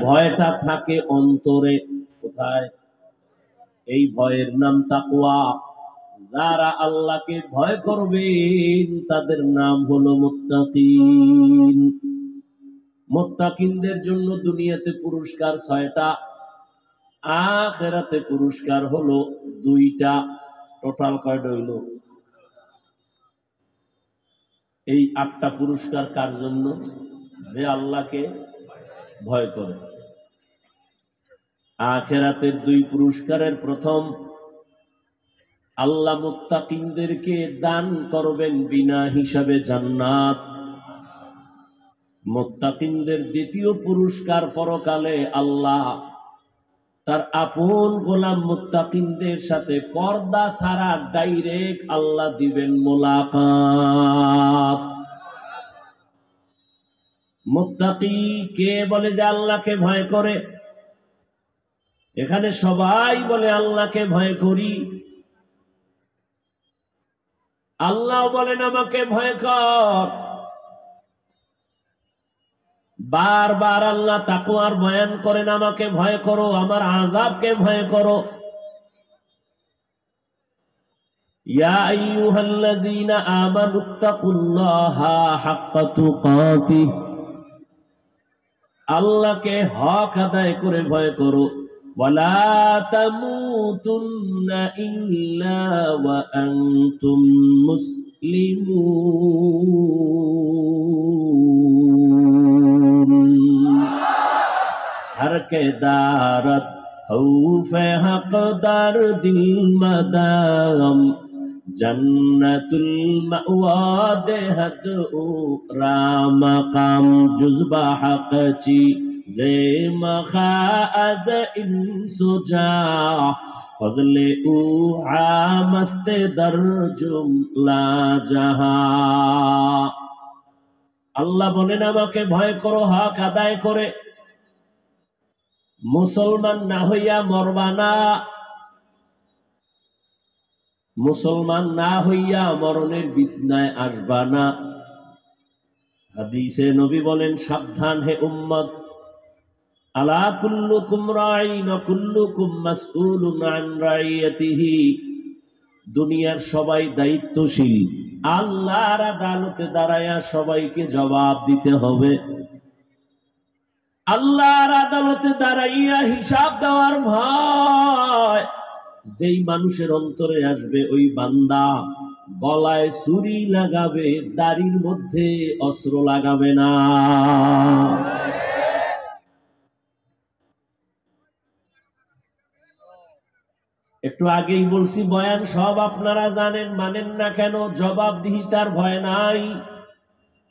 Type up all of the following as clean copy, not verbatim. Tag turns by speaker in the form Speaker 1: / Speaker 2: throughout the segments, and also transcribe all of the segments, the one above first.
Speaker 1: ভয়টা থাকে অন্তরে। কোথায়? এই ভয়ের নাম তাকওয়া। যারা আল্লাহকে ভয় করবেন তাদের নাম হলো মুত্তাকিন। মুত্তাকিনদের জন্য দুনিয়াতে পুরস্কার 6টা, আখিরাতে পুরস্কার হলো 2টা। টোটাল কয়টা হইল? এই 8টা পুরস্কার কার জন্য? যে আল্লাহকে ভয় করে। আখিরাতের 2 পুরস্কারের প্রথম, আল্লাহ মুত্তাকিনদেরকে দান করবেন বিনা হিসাবে জান্নাত। মুত্তাকিনদের দ্বিতীয় পুরস্কার পরকালে আল্লাহ তার আপন গোলাম মুত্তাকিনদের সাথে পর্দা ছাড়া ডাইরেক্ট আল্লাহ দিবেন মোলাকাত। মুত্তাকি কে বলে যে আল্লাহকে ভয় করে? এখানে সবাই বলে আল্লাহকে ভয় করি। আল্লাহ বলেন আমাকে ভয় কর। বারবার আল্লাহ তাকওয়ার বয়ান করেন, আমাকে ভয় করো, আমার আযাবকে ভয় করো। ইয়া আইয়ুহাল্লাযীনা আমানুত্তাকুল্লাহা হাক্কা তুকাতিহ, আল্লাহকে হক আদায় করে ভয় করো। ওয়ালা তামুতুন্না ইল্লা ওয়া আনতুম মুসলিমুন। हर के दारत खौफे हकदार दिल मदाम जन्नतुल मअवा देहत राम काम जुज़बा हक़ची जे मखाअज इंसुजा फजले उ आमस्ते दर जुमला जहा। আল্লাহ বলেন আমাকে ভয় করো, হক আদায় করে। মুসলমান না হইয়া মরবা না, মুসলমান না হইয়া মরণের বিছনায় আসবা না। হাদিসে নবী বলেন, সাবধান হে উম্মত, আলা কুল্লুকুম রাঈন ওয়া কুল্লুকুম মাসউলুন আন রাইয়াতিহি। দুনিয়ার সবাই দায়িত্বশীল, আল্লাহর আদালতে দাঁড়ায়া সবাইকে জবাব দিতে হবে। আল্লাহর আদালতে দাঁড়াইয়া হিসাব দেওয়ার ভয় যেই মানুষের অন্তরে আসবে, ওই বান্দা গলায় ছুরি লাগাবে, দাড়ির মধ্যে অস্ত্র লাগাবে না। একটু আগেই বলছি, বয়ান সব আপনারা জানেন, মানেন না কেন? জবাবদিহিতার ভয় নাই।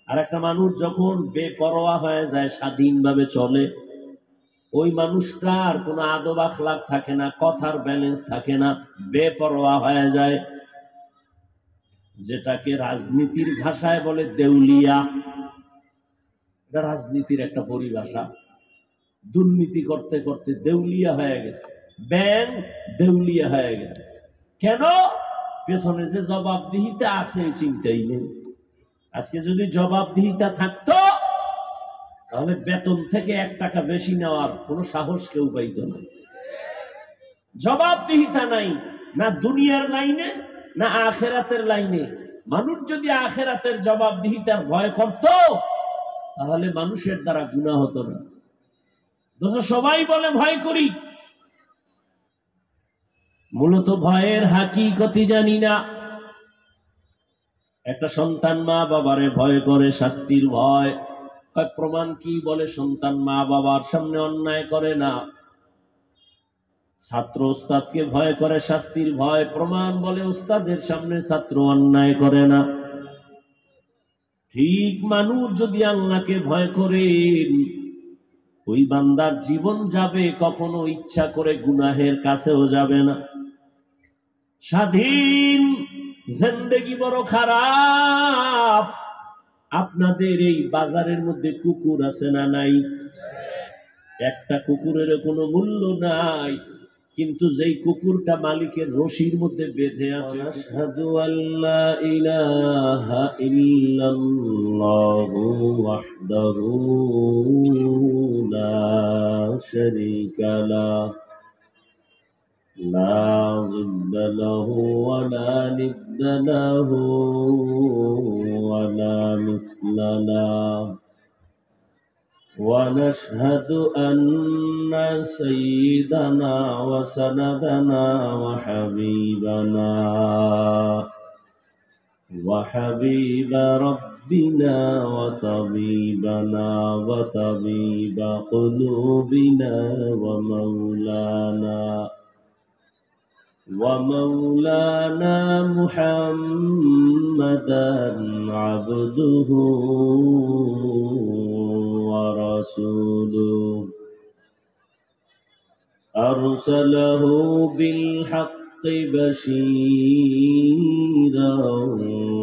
Speaker 1: আর একটা মানুষ যখন বেপরোয়া হয়ে যায়, স্বাধীনভাবে চলে, ওই মানুষটার কোনো আদব আখলাক থাকে না, কথার ব্যালেন্স থাকে না, বেপরোয়া হয়ে যায়। যেটাকে রাজনীতির ভাষায় বলে দেউলিয়া। এটা রাজনীতির একটা পরিভাষা। দুর্নীতি করতে করতে দেউলিয়া হয়ে গেছে, ব্যাংক দেউলিয়া হয়ে গেছে। কেন? পেছনে যে জবাবদিহিতা আছে এই চিন্তাই নেই। আজকে যদি জবাবদিহিতা থাকতো তাহলে বেতন থেকে 1 টাকা বেশি নেওয়ার কোনো সাহস কেউ পাইত না। জবাবদিহিতা নাই, না দুনিয়ার লাইনে না আখিরাতের লাইনে। মানুষ যদি আখিরাতের জবাবদিহিতার ভয় করত তাহলে মানুষের দ্বারা গুনাহ হতো না। সবাই বলে ভয় করি, মূলত ভয়ের হাকিকতি জানি না। একটা সন্তান মা বাবারে ভয় করে, শাস্তির ভয়। প্রমাণ কি? বলে সন্তান মা বাবার সামনে অন্যায় করে না। ছাত্র উস্তাদকে ভয় করে, শাস্তির ভয়। প্রমাণ? বলে উস্তাদের সামনে ছাত্র অন্যায় করে না। ঠিক মানুষ যদি আল্লাহকে ভয় করেন, ওই বান্দার জীবন যাবে, কখনো ইচ্ছা করে গুনাহের কাছেও যাবে না। স্বাধীন জিন্দেগি বড় খারাপ। আপনাদের এই বাজারের মধ্যে কুকুর আছে না নাই? একটা কুকুরের কোনো মূল্য নাই, কিন্তু যেই কুকুরটা মালিকের রশির মধ্যে বেঁধে আছে, আশহাদু আল্লা ইলাহা ইল্লাল্লাহু ওয়াহদাহু লা شريك له لا ضد له ولا ند له ولا مثل له ونشهد أن سيدنا وسندنا وحبيب ربنا وطبيبنا وطبيب قلوبنا ومولانا محمدا عبده ورسوله أرسله بالحق بشيرا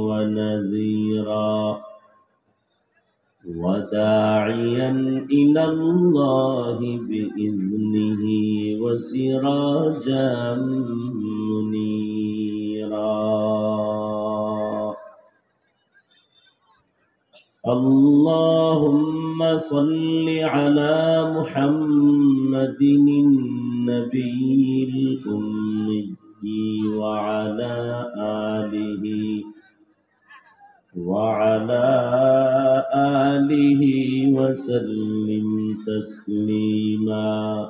Speaker 1: ونذيرا وداعيا إلى الله بإذنه وسراجا منيرا اللهم صل على محمد النبي الأمي وعلى آله وسلم تسليما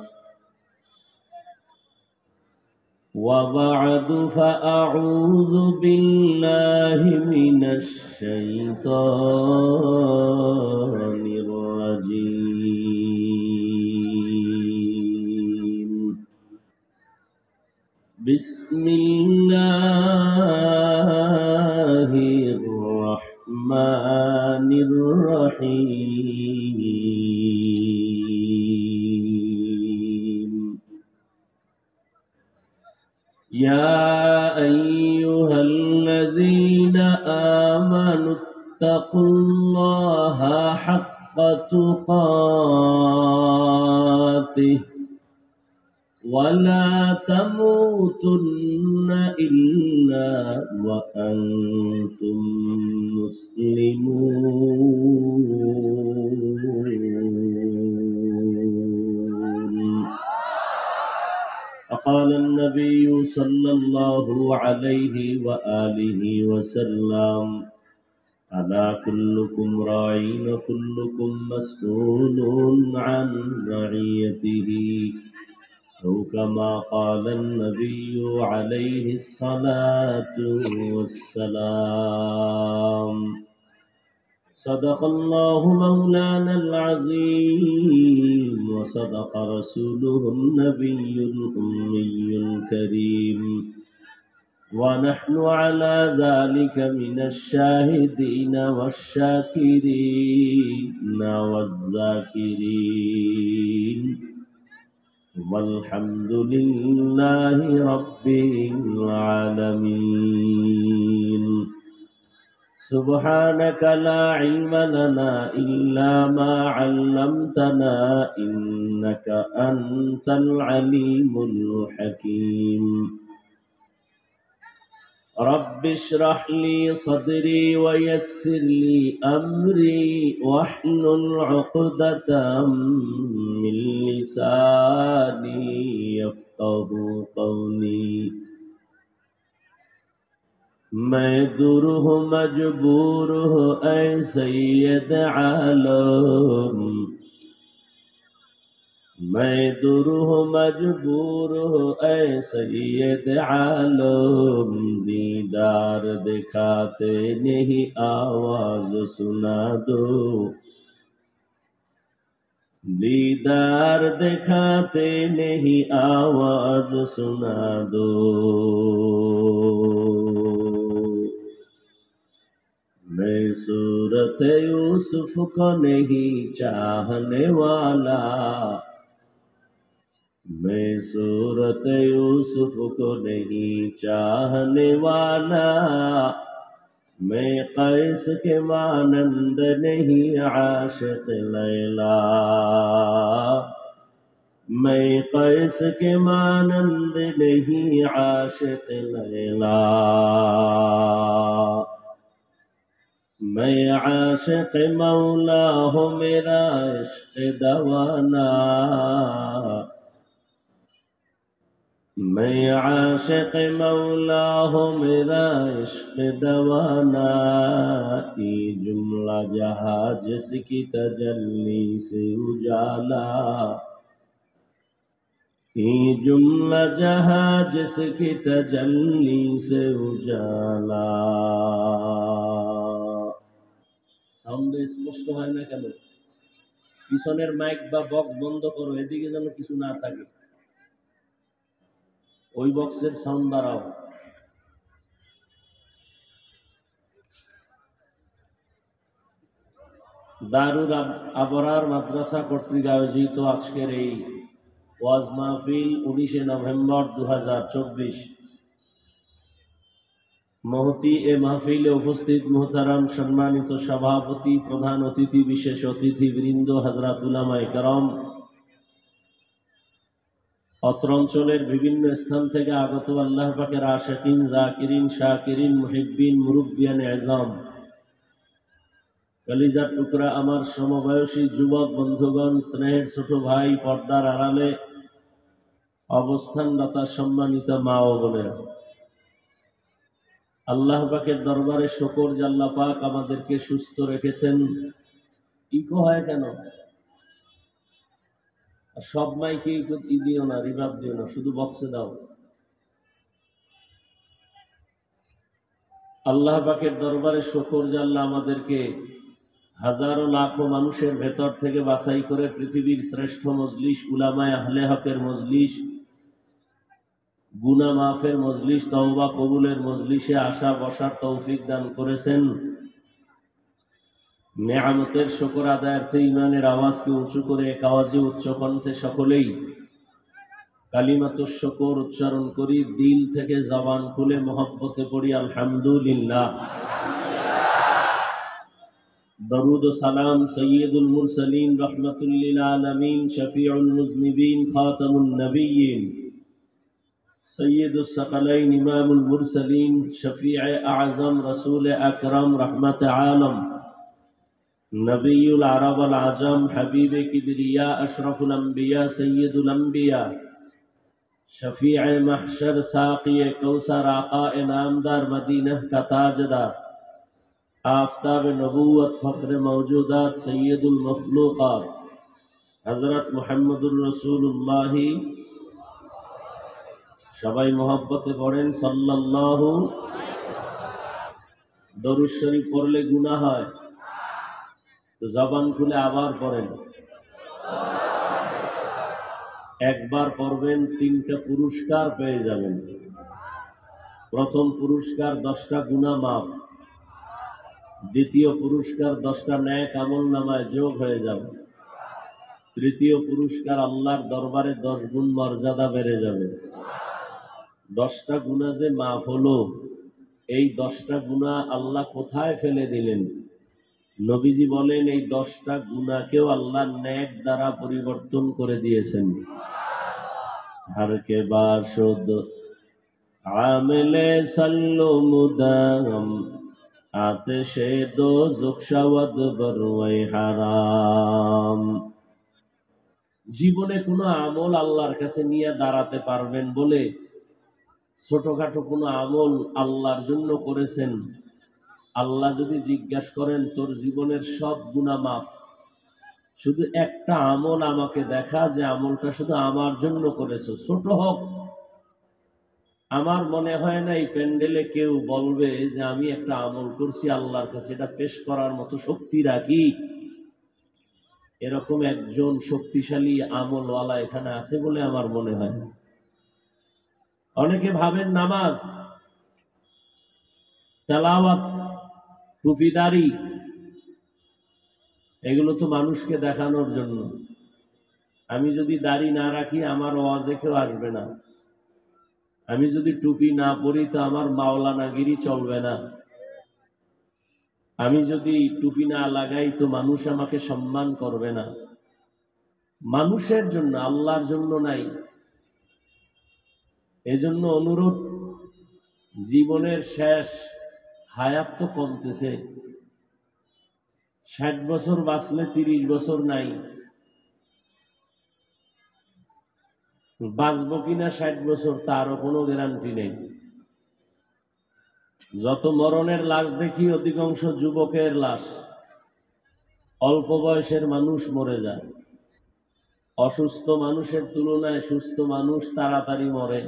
Speaker 1: وبعد فأعوذ بالله من الشيطان الرجيم بسم الله الرحمن الرحيم يا أيها الذين آمنوا اتقوا الله حق تقاته ولا تموتن إلا وأنتم مسلمون فقال النبي صلى الله عليه وآله وسلم ألا كلكم راعٍ وكلكم مسؤول عن رعيته أو كما قال النبي عليه الصلاة والسلام صدق الله مولانا العظيم وصدق رسوله النبي الأمي الكريم ونحن على ذلك من الشاهدين والشاكرين والذاكرين والحمد لله رب العالمين سبحانك لا علم لنا إلا ما علمتنا إنك أنت العليم الحكيم رب اشرح لي صدري ويسر لي أمري واحلل عقدة من لساني يفقه قولي मैं दुरूह मजबूर हूँ ऐ सैयद आलम मैं दुरूह मजबूर हूँ ऐ सैयद आलम दीदार दिखाते नहीं आवाज सुना दो दीदार दिखाते नहीं आवाज सुना दो मैं सूरत यूसुफ को नहीं चाहने वाला मैं सूरत यूसुफ को नहीं चाहने वाला मैं कैस के मानंद नहीं आशिक लैला मैं कैस के मानंद नहीं आशिक लैला मैं आशिक मौला हो मेरा इश्क दवाना, मैं आशिक मौला हो मेरा इश्क दवाना, ये जुमला जहां जिसकी तजल्ली से उजाला, ये जुमला जहां जिसकी तजल्ली से उजाला। সাউন্ড স্পষ্ট হয় না কেন? পিছনের মাইক বা বক্স বন্ধ করো, এদিকে যেন কিছু না থাকে। ওই বক্সের সাউন্ড বাড়াও। দারুল আবরার মাদ্রাসা কর্তৃক আয়োজিত আজকের এই ওয়াজ মাহফিল 19 নভেম্বর 2024। মহতি এ মাহফিলে উপস্থিত মুহতারাম সম্মানিত সভাপতি, প্রধান অতিথি, বিশেষ অতিথি বৃন্দ, হযরত উলামায়ে কেরাম, অত্র অঞ্চলের বিভিন্ন স্থান থেকে আগত আল্লাহ পাকের আশিকিন, জাকিরিন, শাকিরিন, মুহিব্বিন, মুরব্বিয়ান আযম, কলিজার টুকরা আমার সমবয়সী যুবক বন্ধুগণ, স্নেহের ছোট ভাই, পর্দার আড়ালে অবস্থানরত সম্মানিত মা ও বোনেরা, আল্লাহ পাকের দরবারে শুকর যে আল্লাহ পাক আমাদেরকে সুস্থ রেখেছেন। ইকো হয় কেন? সব মাইকে ই দিও না, রিভার্ব দিও না, শুধু বক্সে দাও। আল্লাহ পাকের দরবারে শুকর যে আল্লাহ আমাদেরকে হাজারো লাখো মানুষের ভেতর থেকে বাছাই করে পৃথিবীর শ্রেষ্ঠ মজলিস, উলামায়ে আহলে হকের মজলিস, গুনাহ মাফের মজলিস, তওবা কবুলের মজলিসে আসা বসার তৌফিক দান করেছেন। নেয়ামতের শুকর আদায়ার্থে ইমানের আওয়াজকে উঁচু করে এক আওয়াজে উচ্চ কণ্ঠে সকলেই কালিমাতুশ শুকর উচ্চারণ করি, দিল থেকে জবান খুলে মহব্বতে পড়ি আলহামদুলিল্লাহ। দরুদ ও সালাম সৈয়দুল মুরসালিন, রহমাতুল লিল আলামিন, শফিউল মুজনিবিন, খাতামুন নবিয়্যিন, সৈয়দুস সাকালাইন, ইমামুল মুরসালিন, শফিয়ে আযম, রসুল আকরম, রহমত আলম, নবিয়ুল আরব আল আজম, হাবিবে কিবরিয়া, আশরাফুল আম্বিয়া, সৈয়দুল আম্বিয়া, শফিয়ে মাহশর, সাকিয়ে কৌসর, আকায়ে নামদার, মদীনাহ का ताजदार, आफताब नबूवत, फख्र मौजूदात, सैयदुल मखलूकात, हजरत मुहम्मदुर रसूलुल्लाह। সবাই মহব্বতে পড়েন সাল্লাল্লাহু। দরুদ শরীফ পড়লে গুনাহ হয়, তো জবান খুলে আবার পড়েন। একবার পড়বেন, 3টা পুরস্কার পেয়ে যাবেন। প্রথম পুরস্কার 10টা গুনাহ মাফ, দ্বিতীয় পুরস্কার 10টা নেক আমল নামায় যোগ হয়ে যাবে, তৃতীয় পুরস্কার আল্লাহর দরবারে 10 গুণ মর্যাদা বেড়ে যাবে। 10টা গুনাহ যে মাফ হলো, এই 10টা গুনাহ আল্লাহ কোথায় ফেলে দিলেন? নবীজি বলেন এই 10টা গুনাহকেও আল্লাহ নেক দ্বারা পরিবর্তন করে দিয়েছেন। हर के बाशुद आमिले सल्लो मुदाम आतिशे दो जुक्शवद बरुए হারাম। জীবনে কোনো আমল আল্লাহর কাছে নিয়ে দাঁড়াতে পারবেন বলে ছোটখাটো কোনো আমল আল্লাহর জন্য করেছেন, আল্লাহ যদি জিজ্ঞাসা করেন তোর জীবনের সব গুনাহ মাফ, শুধু একটা আমল আমাকে দেখা যে আমলটা শুধু আমার জন্য করেছো, ছোট হোক, আমার মনে হয় না এই প্যান্ডেলে কেউ বলবে যে আমি একটা আমল করছি আল্লাহর কাছে এটা পেশ করার মতো শক্তি রাখি। এরকম একজন শক্তিশালী আমলওয়ালা এখানে আছে বলে আমার মনে হয় না। অনেকে ভাবেন নামাজ, তেলাওয়াত, টুপিদারি এগুলো তো মানুষকে দেখানোর জন্য। আমি যদি দাড়ি না রাখি আমার ওয়াজে কেউ আসবে না, আমি যদি টুপি না পরি তো আমার মাওলানাগিরি চলবে না, আমি যদি টুপি না লাগাই তো মানুষ আমাকে সম্মান করবে না। মানুষের জন্য, আল্লাহর জন্য নাই। এজন্য অনুরোধ, জীবনের শেষ হায়াত তো কমতেছে, 60 বছর বাঁচলে 30 বছর নাই, বাঁচবো কিনা 60 বছর তারও কোনো গ্যারান্টি নেই। যত মরণের লাশ দেখি অধিকাংশ যুবকের লাশ, অল্প বয়সের মানুষ মরে যায়। অসুস্থ মানুষের তুলনায় সুস্থ মানুষ তাড়াতাড়ি মরে।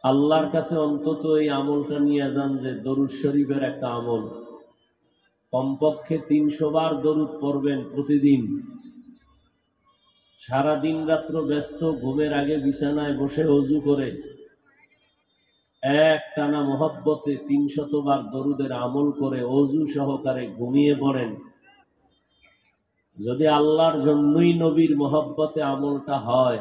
Speaker 1: আল্লাহর কাছে অন্তত এই আমলটা নিয়ে যান যে দরুদ শরীফের একটা আমল, কমপক্ষে 300 বার দরুদ পড়বেন প্রতিদিন। সারা দিন রাত্র ব্যস্ত, ঘুমের আগে বিছানায় বসে ওযু করে এক টানা মহব্বতে 300 বার দরুদের আমল করে ওযু সহকারে ঘুমিয়ে পড়েন। যদি আল্লাহর জন্যই নবীর মহব্বতে আমলটা হয়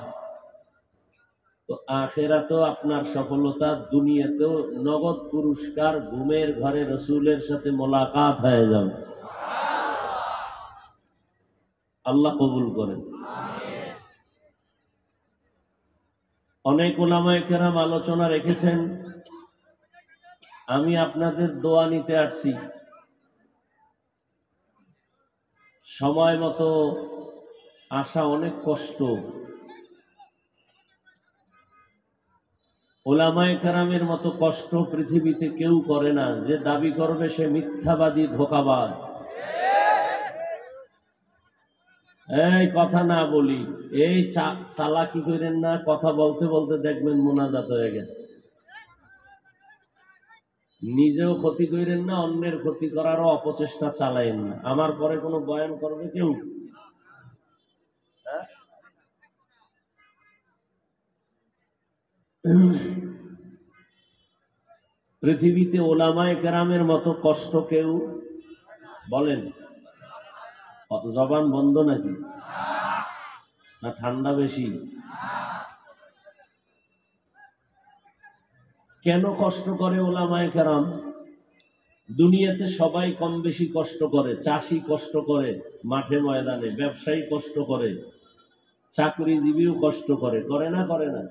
Speaker 1: তো আখিরাতেও আপনার সফলতা, দুনিয়াতেও নগদ পুরস্কার, ঘুমের ঘরে রাসূলের সাথে মোলাকাত হয়ে যাবে। আল্লাহ কবুল করেন। অনেক উলামায়ে কেরাম আলোচনা রেখেছেন, আমি আপনাদের দোয়া নিতে আসছি। সময় মতো আসা অনেক কষ্ট। উলামায়ে কেরামের মতো কষ্ট পৃথিবীতে কেউ করে না। যে দাবি করবে সে মিথ্যাবাদী, ধোঁকাবাজ। এই কথা না বলি, এই চালাকি করেন না। কথা বলতে বলতে দেখবেন মোনাজাত হয়ে গেছে। নিজেও ক্ষতি করেন না, অন্যের ক্ষতি করারও অপচেষ্টা চালায়েন না। আমার পরে কোনো বয়ান করবে কেউ? পৃথিবীতে ওলামায়ে কেরামের মতো কষ্ট কেউ বলেন? জবান বন্ধ নাকি? না ঠান্ডা বেশি? কেন কষ্ট করে ওলামায়ে কেরাম? দুনিয়াতে সবাই কম বেশি কষ্ট করে। চাষি কষ্ট করে মাঠে ময়দানে, ব্যবসায়ী কষ্ট করে, চাকরিজীবীও কষ্ট করে। করে না? করে না?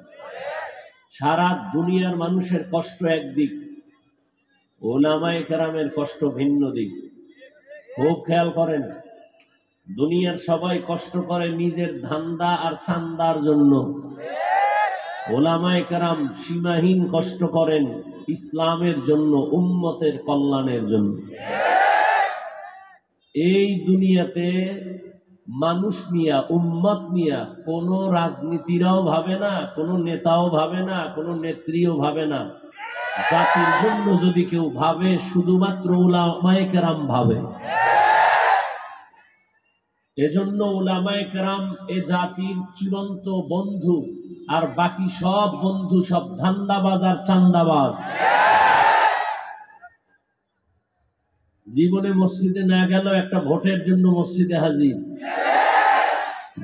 Speaker 1: সারা দুনিয়ার মানুষের কষ্ট একদিক, ওলামায়ে কেরামের কষ্ট ভিন্ন দিক। খুব খেয়াল করেন, দুনিয়ার সবাই কষ্ট করে নিজের ধান্দা আর চান্দার জন্য। ওলামায়ে কেরাম সীমাহীন কষ্ট করেন ইসলামের জন্য, উম্মতের কল্যাণের জন্য। এই দুনিয়াতে মানুষ নিয়া, উম্মত নিয়া কোনো রাজনীতিরাও ভাবে না, কোনো নেতাও ভাবে না, কোনো নেত্রীও ভাবে না। জাতির জন্য যদি কেউ ভাবে, শুধুমাত্র উলামায়ে কেরাম ভাবে। এজন্য উলামায়ে কেরাম এ জাতির চূড়ান্ত বন্ধু, আর বাকি সব বন্ধু সব ধান্দাবাজ আর চান্দাবাজ। জীবনে মসজিদে না গেল, একটা ভোটের জন্য মসজিদে হাজির।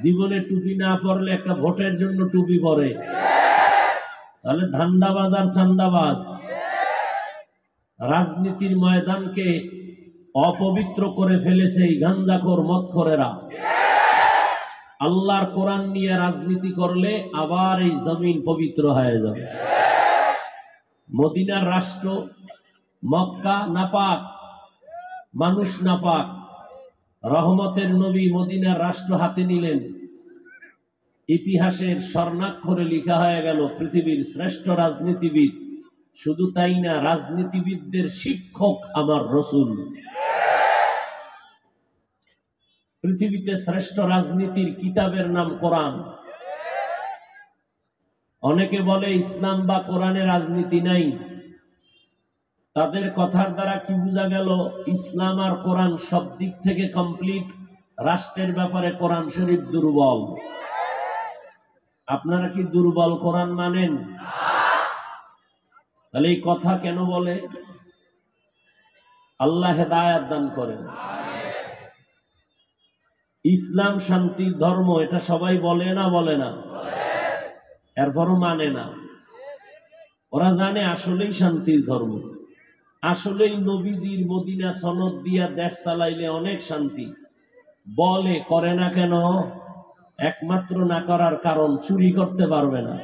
Speaker 1: জীবনে টুপি না পরলে একটা ভোটের জন্য টুপি পরে। তাহলে ধান্দাবাজ আর চান্দাবাজ। রাজনীতির ময়দানকে অপবিত্র করে ফেলেছে এই গাঞ্জাখোর মদখোরেরা। আল্লাহর কোরআন নিয়ে রাজনীতি করলে আবার এই জমিন পবিত্র হয়ে যাবে। মদিনার রাষ্ট্র, মক্কা নাপাক, মানুষ নাপাক, রহমতের নবী মদিনার রাষ্ট্র হাতে নিলেন। ইতিহাসের স্বর্ণাক্ষরে লেখা হয়ে গেল পৃথিবীর শ্রেষ্ঠ রাজনীতিবিদ। শুধু তাই না, রাজনীতিবিদদের শিক্ষক আমার রাসূল। পৃথিবীতে শ্রেষ্ঠ রাজনীতির কিতাবের নাম কোরআন। অনেকে বলে ইসলাম বা কোরআনে রাজনীতি নাই। তাদের কথার দ্বারা কি বোঝা গেল? ইসলাম আর কোরআন সব দিক থেকে কমপ্লিট। রাষ্ট্রের ব্যাপারে কোরআন শরীফ দুর্বল। আপনারা কি দুর্বল কোরআন মানেন? তাহলে এই কথা কেন বলে? আল্লাহ হেদায়েত দান করেন। ইসলাম শান্তির ধর্ম, এটা সবাই বলে না? বলে না? এরপরও মানে না। ওরা জানে আসলেই শান্তির ধর্ম, আসলেই নবীজির মদিনা সনদ দিয়া দেশ চালাইলে অনেক শান্তি। বলে, করে না কেন? একমাত্র না করার কারণ, চুরি করতে পারবে না,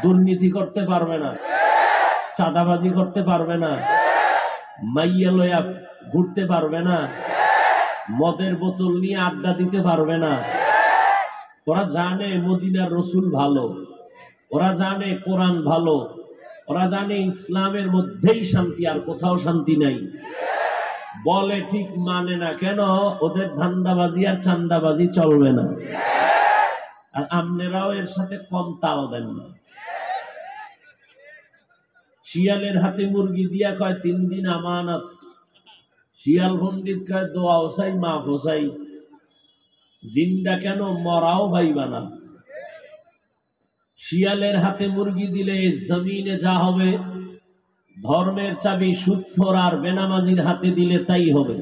Speaker 1: দুর্নীতি করতে পারবে না, চাঁদাবাজি করতে পারবে না, মাইয়া লয়া ঘুরতে পারবে না, মদের বোতল নিয়ে আড্ডা দিতে পারবে না। ওরা জানে মদিনার রসুল ভালো, ওরা জানে কোরআন ভালো, ওরা জানে ইসলামের মধ্যেই শান্তি, আর কোথাও শান্তি নাই। বলে ঠিক মানে না, কেন? ওদের ধান্দাবাজি আর চান্দাবাজি চলবে না। আর আমনেরাও এর সাথে কম তাল দেন না। শিয়ালের হাতে মুরগি দিয়া কয় 3 দিন আমানত, শিয়াল পণ্ডিত কয় দোয়া ওসাই মাফ ওসাই, জিন্দা কেন মরাও ভাইবা না। শিয়ালের হাতে মুরগি দিলে জমিনে যা হবে, ধর্মের চাবি সুদখোর আর বেনামাজির হাতে দিলে তাই হবে।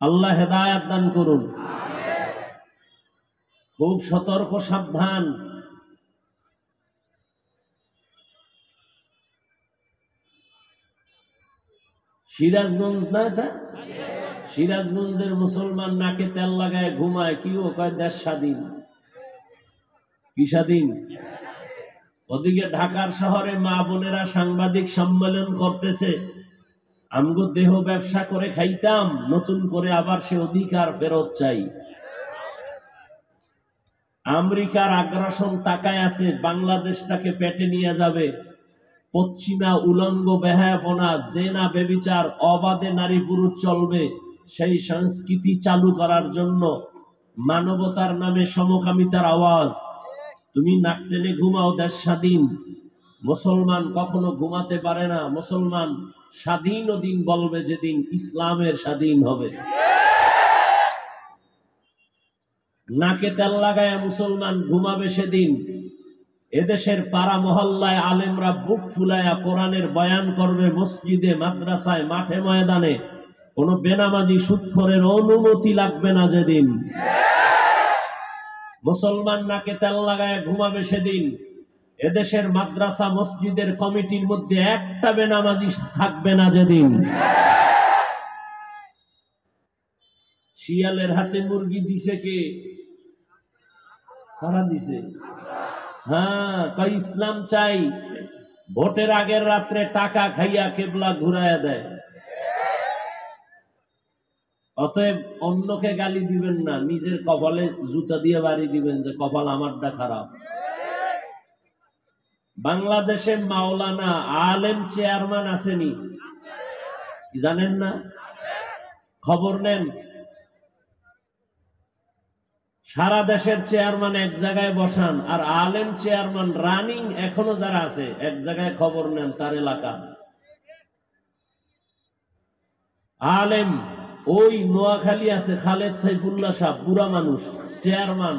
Speaker 1: আল্লাহ হেদায়াত দান করুন। খুব সতর্ক সাবধান। সিরাজগঞ্জ না এটা? সিরাজগঞ্জের মুসলমান নাকে তেল লাগায় ঘুমায়, কি ও কয় দেশ স্বাধীন। কি স্বাধীন? ওদিকে ঢাকার শহরে মা বোনেরা সাংবাদিক সম্মেলন করতেছে, আমগো দেহ ব্যবসা করে খাইতাম, নতুন করে আবার সে অধিকার ফেরত চাই। আমেরিকার আগ্রাসন তাকায় আছে, বাংলাদেশটাকে পেটে নিয়ে যাবে। পশ্চিমা উলঙ্গ বেহায়াপনা, জেনা বেবিচার, অবাধে নারী পুরুষ চলবে, সেই সংস্কৃতি চালু করার জন্য মানবতার নামে সমকামিতার আওয়াজ। তুমি নাক টেনে ঘুমাও, দেশ স্বাধীন। মুসলমান কখনো ঘুমাতে পারে না। মুসলমান স্বাধীন দিন বলবে যেদিন ইসলামের স্বাধীন হবে। নাকে তেল লাগায় মুসলমান ঘুমাবে সেদিন এদেশের পাড়া মহল্লায় আলেমরা বুক ফুলায়া কোরআনের বয়ান করবে, মসজিদে মাদ্রাসায় মাঠে ময়দানে কোনো বেনামাজি সুদখোরের অনুমতি লাগবে না যেদিন। মুসলমান নাকে তেল লাগায় ঘুমাবে সেদিন এদেশের মাদ্রাসা মসজিদের কমিটির মধ্যে একটা বেনামাজি থাকবে না যেদিন। শিয়ালের হাতে মুরগি দিছে কে? কারা দিছে? হ্যাঁ, কই ইসলাম চাই। ভোটের আগের রাত্রে টাকা খাইয়া কেবলা ঘুরাইয়া দেয়। অতএব অন্যকে গালি দিবেন না, নিজের কপালে জুতা দিয়ে বাড়ি দিবেন যে কপাল আমারটা খারাপ। বাংলাদেশে মাওলানা আলেম চেয়ারম্যান আসেনি, জানেন না? খবর নেন। সারা দেশের চেয়ারম্যান এক জায়গায় বসান, আর আলেম চেয়ারম্যান রানিং এখনো যারা আছে এক জায়গায় খবর নেন তার এলাকা। আলেম ওই নোয়াখালী আছে খালেদ সাইফুল্লাহ সাহেব, বুড়া মানুষ, চেয়ারম্যান,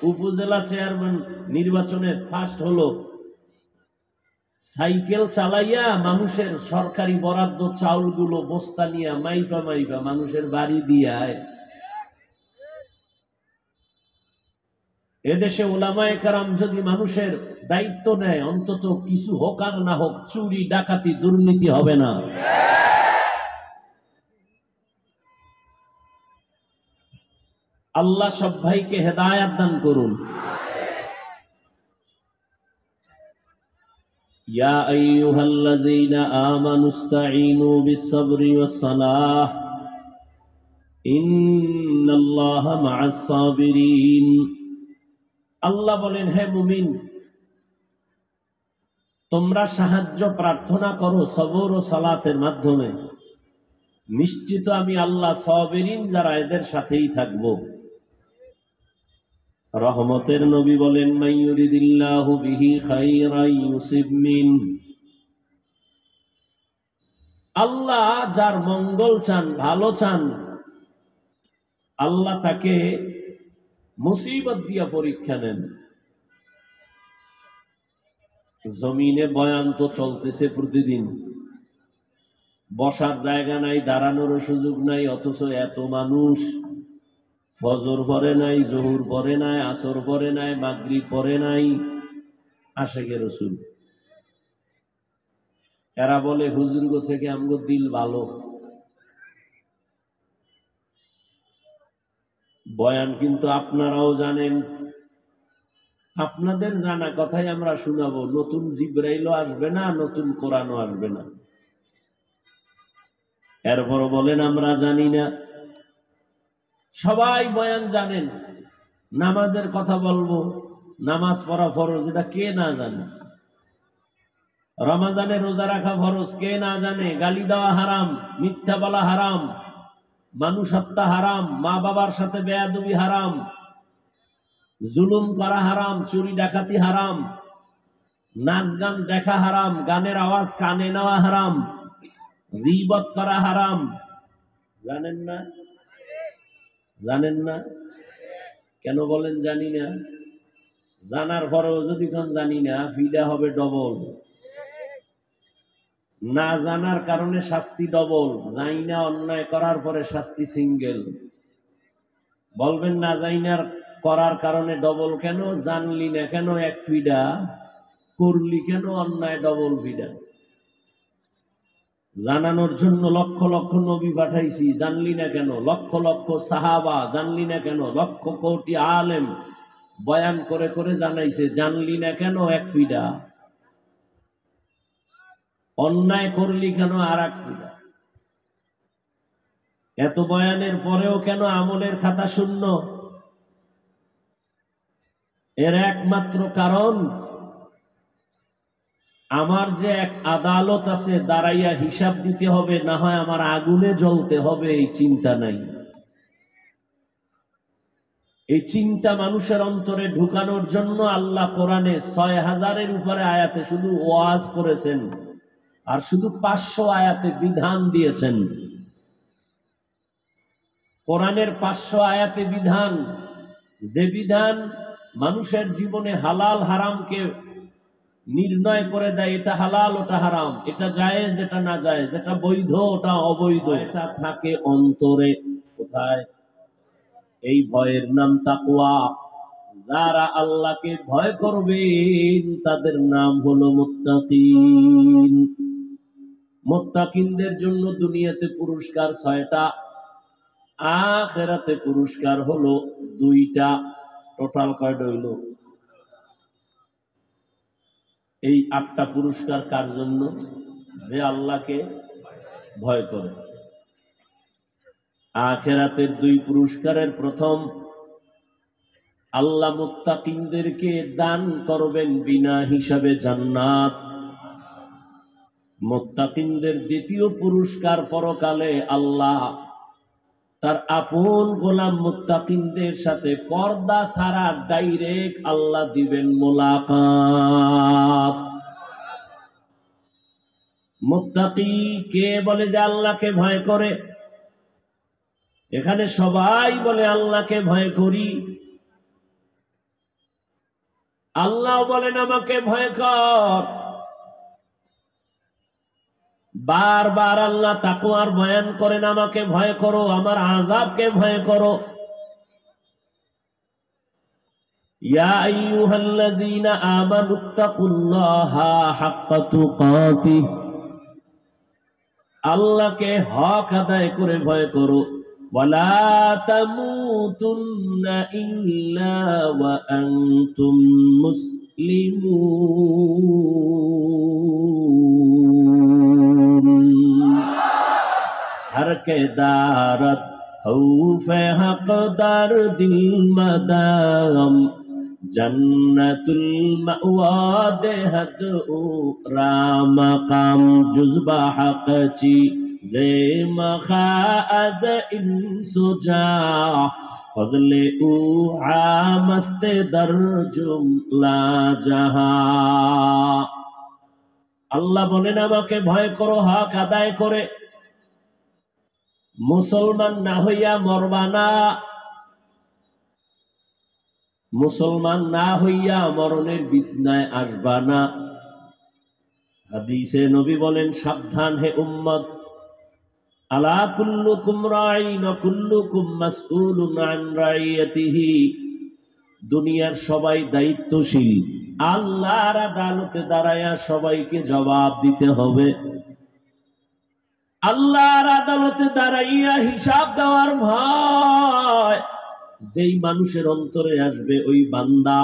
Speaker 1: উপজেলা চেয়ারম্যান নির্বাচনে ফার্স্ট হলো। সাইকেল চালাইয়া মানুষের সরকারি বরাদ্দ চাউলগুলো বস্তা নিয়ে মাইপা মাইপা মানুষের বাড়ি দিয়ে। এদেশে উলামায়ে কেরাম যদি মানুষের দায়িত্ব নেয়, অন্তত কিছু হোক আর না হোক চুরি ডাকাতি দুর্নীতি হবে না। আল্লাহ সব ভাইকে হেদায়াত দান করুন। ইয়া আইয়ুহাল্লাযীনা আমানুস্তাঈনু বিস-সাবরি ওয়াস-সালাহ ইন্নাল্লাহা মা'আস-সাবিরিন। আল্লাহ বলেন, হে মুমিন, তোমরা সাহায্য প্রার্থনা করো সবর ও সালাতের মাধ্যমে, নিশ্চিত আমি আল্লাহ সাবিরিন যারা এদের সাথেই থাকব। রহমতের নবী বলেন, মাইয়ুরিদিল্লাহু বিহি খাইরান ইউসিব মিন। আল্লাহ যার মঙ্গল চান, ভালো চান, আল্লাহ তাকে মুসিবত দিয়া পরীক্ষা নেন। জমিনে বয়ান তো চলতেছে প্রতিদিন, বসার জায়গা নাই, দাঁড়ানোর সুযোগ নাই, অথচ এত মানুষ ফজর পড়ে নাই, জোহর পড়ে নাই, আসর পড়ে নাই, মাগরিব পড়ে নাই, আশিকে রাসূল। এরা বলে হুজুরগো থেকে আমগো দিল ভালো। বয়ান কিন্তু আপনারাও জানেন, আপনাদের জানা কথাই আমরা শোনাবো, নতুন জিবরাইলও আসবে না, নতুন কোরআনও আসবে না। এরপর বলেন আমরা জানি না। সবাই বয়ান জানেন, নামাজের কথা বলবো, নামাজ পড়া ফরজ, এটা কে না জানে? রমজানে রোজা রাখা ফরজ, কে না জানে? গালি দেওয়া হারাম, মিথ্যা বলা হারাম, মানুষ হত্যা হারাম, মা বাবার সাথে বেয়াদবি হারাম, জুলুম করা হারাম, চুরি ডাকাতি হারাম, নাচ গান দেখা হারাম, গানের আওয়াজ কানে নেওয়া হারাম, গীবত করা হারাম। জানেন না? জানেন না? কেন বলেন জানি না? জানার পরেও যদি কোন জানি না, ফিডা হবে ডবল। না জানার কারণে শাস্তি ডবল, জানি না অন্যায় করার পরে শাস্তি সিঙ্গেল। বলবেন না জাইনার করার কারণে ডবল কেন? জানলি না কেন এক ফিডা, করলি কেন অন্যায় ডবল ফিডা। জানানোর জন্য লক্ষ লক্ষ নবী পাঠাইছি, জানলি না কেন? লক্ষ লক্ষ সাহাবা, জানলি না কেন? লক্ষ কোটি আলেম বয়ান করে করে জানাইছে, জানলি না কেন এক ফিডা। অন্যায় করলি কেন আর এক ফিডা। এত বয়ানের পরেও কেন আমলের খাতা শূন্য? এর একমাত্র কারণ, আমার যে এক আদালত আছে, দাঁড়াইয়া হিসাব দিতে হবে, না হয় আমার আগুনে জ্বলতে হবে, এই চিন্তা নাই। এই চিন্তা মানুষের অন্তরে ঢুকানোর জন্য আল্লাহ কোরআনে ৬,০০০-এর উপরে আয়াতে শুধু ওয়াজ করেছেন, আর শুধু ৫০০ আয়াতে বিধান দিয়েছেন। কোরআনের ৫০০ আয়াতে বিধান, যে বিধান মানুষের জীবনে হালাল হারামকে নির্ণয় করে দেয়, এটা হালাল ওটা হারাম, এটা জায়েজ এটা না জায়েজ, এটা বৈধ ওটা অবৈধ, এটা থাকে অন্তরে। কোথায়? এই ভয়ের নাম তাকওয়া। যারা আল্লাহকে ভয় করবেন তাদের নাম হলো মুত্তাকিন। মুত্তাকিনদের জন্য দুনিয়াতে পুরস্কার ৬টা, আখিরাতে পুরস্কার হলো 2টা। টোটাল কয়টা হইল? এই 8টা পুরস্কার কার জন্য? যে আল্লাহকে ভয় করে। আখিরাতের 2 পুরস্কারের প্রথম, আল্লাহ মুত্তাকিনদেরকে দান করবেন বিনা হিসাবে জান্নাত। মুত্তাকিনদের দ্বিতীয় পুরস্কার, পরকালে আল্লাহ তার আপন গোলাম মুত্তাকিনদের সাথে পর্দা ছাড়া ডাইরেক্ট আল্লাহ দিবেন মোলাকাত। মুত্তাকি কে বলে যে আল্লাহকে ভয় করে? এখানে সবাই বলে আল্লাহকে ভয় করি। আল্লাহ বলেন আমাকে ভয় কর। বারবার আল্লাহ তাকওয়ার বয়ান করেন, আমাকে ভয় করো, আমার আযাবকে ভয় করো। ইয়া আইয়ুহাল্লাযীনা আমানুত্তাকুল্লাহা হাক্কা তুকাতিহ, আল্লাহকে হক আদায় করে ভয় করো। ওয়ালা তামুতুন্না ইল্লা ওয়া আনতুম মুসলিমুন। हर के दारत खौफे हकदार दिल मदाम जन्नतुल मअवा देहत राम काम जुज़बा हक़ची जे मखाअज इंसुजा फजले उ आमस्ते दर जुमला जहा। আল্লাহ বলেন আমাকে ভয় করো, হক আদায় করে। মুসলমান না হইয়া মরবা না, মুসলমান না হইয়া মরণের বিছনায় আসবা না। হাদিসে নবী বলেন, সাবধান হে উম্মত, আলা কুল্লুকুম রাঈন ওয়া কুল্লুকুম মাসউলুন আন রাইয়াতিহি। দুনিয়ার সবাই দায়িত্বশীল, আল্লাহর আদালতে দাঁড়ায়া সবাইকে জবাব দিতে হবে। আল্লাহর আদালতে দাঁড়াইয়া হিসাব দেওয়ার ভয় যেই মানুষের অন্তরে আসবে, ওই বান্দা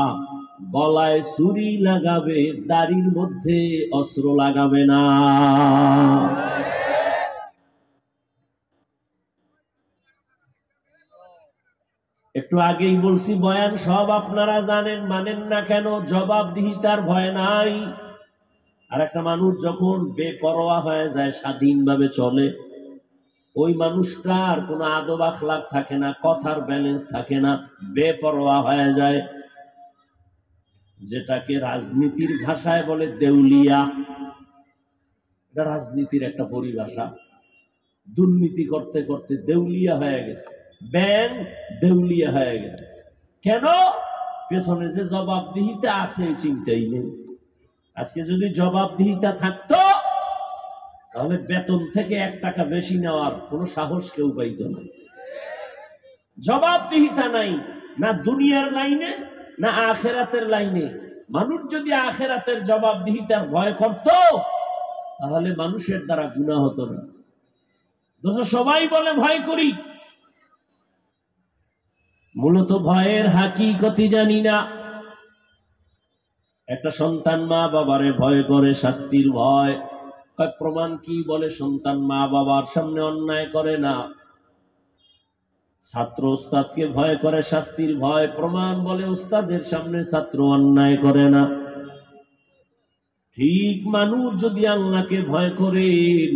Speaker 1: গলায় ছুরি লাগাবে, দাড়ির মধ্যে অস্ত্র লাগাবে না। একটু আগেই বলছি, বয়ান সব আপনারা জানেন, মানেন না কেন? জবাবদিহিতার ভয় নাই। আর একটা মানুষ যখন বেপরোয়া হয়ে যায়, স্বাধীনভাবে চলে, ওই মানুষটার কোনো আদব আখলাক থাকে না, কথার ব্যালেন্স থাকে না, বেপরোয়া হয়ে যায়। যেটাকে রাজনীতির ভাষায় বলে দেউলিয়া। এটা রাজনীতির একটা পরিভাষা। দুর্নীতি করতে করতে দেউলিয়া হয়ে গেছে, ব্যাংক দেউলিয়া হয়ে গেছে। কেন? পেছনে যে জবাবদিহিতা আছে এই চিন্তাই নেই। আজকে যদি জবাবদিহিতা থাকতো, তাহলে বেতন থেকে 1 টাকা বেশি নেওয়ার কোনো সাহস কেউ পাইত না। জবাবদিহিতা নাই, না দুনিয়ার লাইনে না আখেরাতের লাইনে। মানুষ যদি আখেরাতের জবাবদিহিতার ভয় করত, তাহলে মানুষের দ্বারা গুনাহ হতো না। সবাই বলে ভয় করি, মূলত ভয়ের হাকিকতি জানি না। একটা সন্তান মা বাবারে ভয় করে, শাস্তির ভয়। প্রমাণ কি? বলে সন্তান মা বাবার সামনে অন্যায় করে না। ছাত্র উস্তাদকে ভয় করে, শাস্তির ভয়। প্রমাণ? বলে উস্তাদের সামনে ছাত্র অন্যায় করে না। ঠিক মানুষ যদি আল্লাহকে ভয় করেন,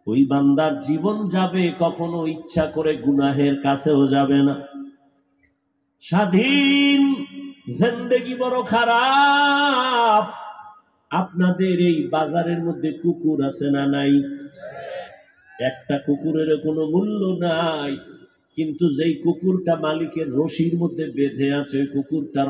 Speaker 1: ওই বান্দার জীবন যাবে, কখনো ইচ্ছা করে গুনাহের কাছেও যাবে না। স্বাধীন জিন্দেগি বড় খারাপ। আপনাদের এই বাজারের মধ্যে কুকুর আছে না নাই? একটা কুকুরের কোনো মূল্য নাই, কিন্তু যেই কুকুরটা মালিকের রশির মধ্যে বেঁধে আছে, কুকুরটার